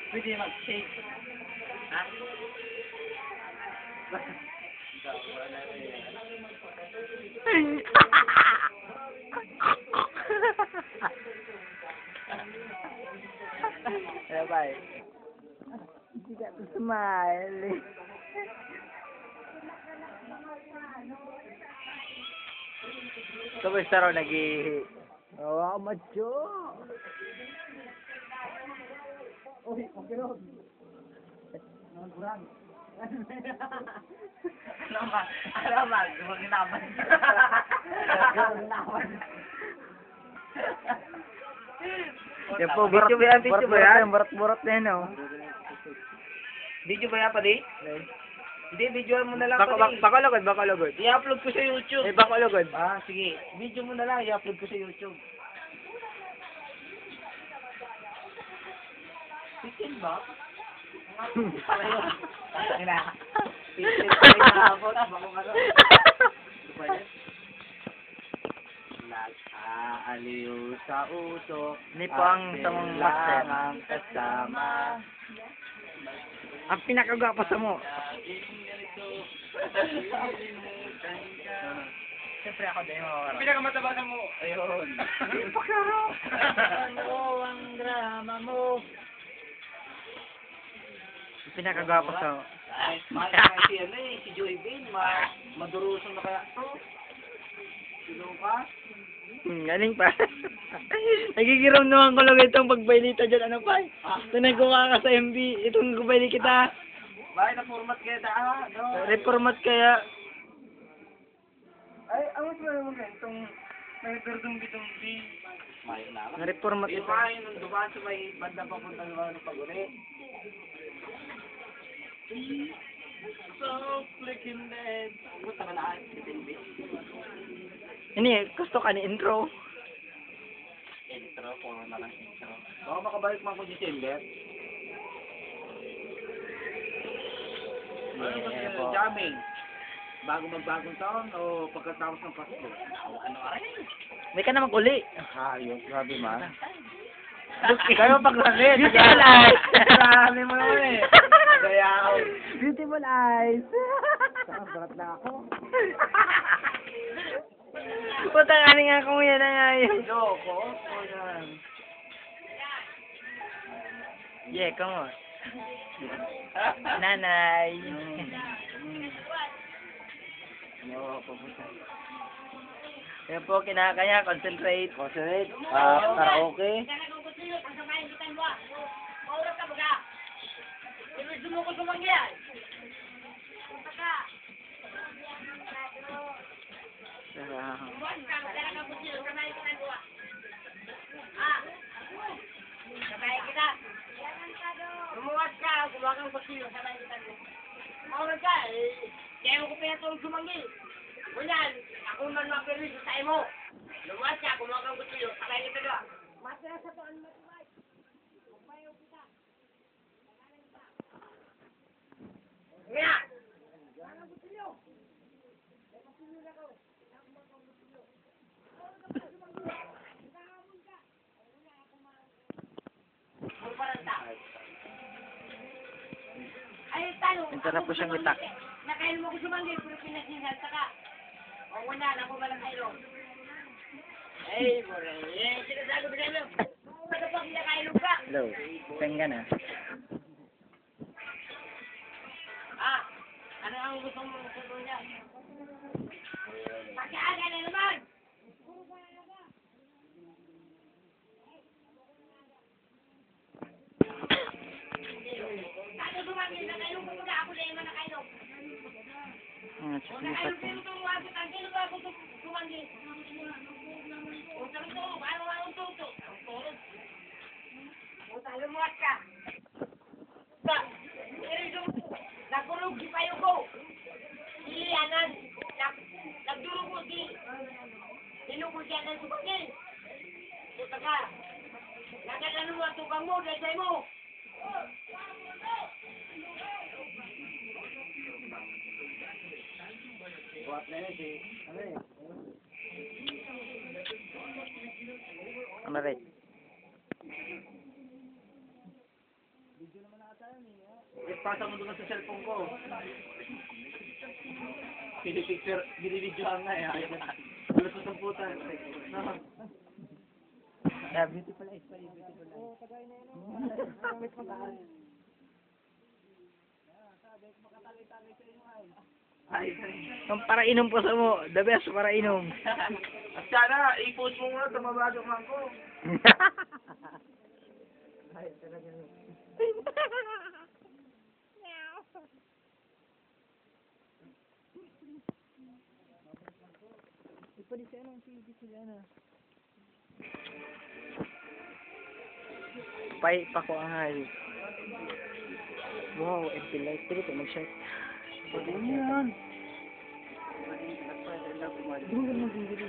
Pwede mag-shake. Ha? Hello, bye. You got to smile. Kamusta raw nag-ihi? Oo, macho. Uy, okay raw. Nagurang. Ano ba? Gumaginaman. Gumaginaman. Yan po, video ba yan? Burot-burot na yan, oh. Video ba yan, padi? Hindi, videoan mo na lang, padi. Baka lagod. I-upload ko sa YouTube. Eh, baka lagod. Ah, sige. Video mo na lang, i-upload ko sa YouTube. Chicken ba? Ina. Chicken ba yung nakabot? Bako ka doon. Nag-aaliw sa utok. Hindi po ang samong master. Ang kasama. Ang pinakagwapo sa mo. Siyempre ako din mo. Pinakamataba na mo. Ayun. Paklaro. Ano ang drama mo? Ang pinakagwapo sa mo. Ay, si ano eh, si Joy Bean, madurusan na kaya to. Sino ka? Galing pa. Nagigiram naman ko lang itong pagbailita dyan. Ano pa? Tinagawa ka sa MB. Itong gubaili kita. Bakit na-format kaya no? Reformat kaya. Ay, ang mas mo rin, itong may durdong-bitong di. May na. Na-reformat Yung ito. mga yun, nung dumaan sa may banda papunta ng pag-uli. So, flicking dead. Gusto ka na si Tinby? Ini, gusto ka ni intro. Intro, puro na lang intro. Baka makabalik mo ako December. Ano ba Yeah, sila jamming? Bago magbagong taon o pagkatapos ng Pasko? Ano ka rin? May ka naman uli. Ayos, grabe man. Kayo paglangit. Beautiful eyes. Grabe mo naman eh. Gayaw. Beautiful eyes. Barat na ako. Puta nga nga kung yan na nga yun. Loko. O yan. Yeah, come on. Nanay. Loko po. Yan po, kinakaya, concentrate. Concentrate. Karaoke. Lumuwas ka, kumakang pasilyo, sabay kita mo. Mawag ka, kaya mo ko pinatulong sumanggi. Kunyan, ako man mapermiso sa imo. Lumuwas ka, kumakang pasilyo, sabay kita doon. Masaya sa toan matibay. Upayaw kita. Nga! Kumakang pasilyo. May pasilyo na ko. Kumakang pasilyo. Mawag ka pa sumanggi. Nakahamon ka. Kunya, ako man. Ang paranta. Ay, tanong. Ito na po siyang itak. Nakain mo ko sumanggi, pero pinagsinsalta ka. O wala, na po malang kailo. Ay, bore. Eh, sinasabi ko sa inyo. Ano pa kinakailo ka? Hello. Saan ka na? Ah, ano ang gusto mo sa niya? Pagkaaga na naman! Ano sumanggi? Nakailo ko muna ako na yung nakailo. Chismisan po. Nagulog di payo ko. Ilianan. Nagdurog ko di. Dinugod yan ng subagin. Puta ka. Nagalanan mo ang tukang mo. Desay mo. Buat na yun si... Ano eh? Ano rin? Ipasa mo doon sa cellphone ko. Pinipicture, binibidyohan nga eh. Ayaw na. Alas sa samputan. Yeah, beautiful eyes pa rin, beautiful eyes. Ay, Ang para inom po sa mo, the best para inom. at sana, i-post mo nga, tumabago man ko. Ipadi siya ng TV sila na. Pa ko ang hali. Wow, empty light. Pero ito mag-shot. Ano yan? Dunggan mo, dunggan mo.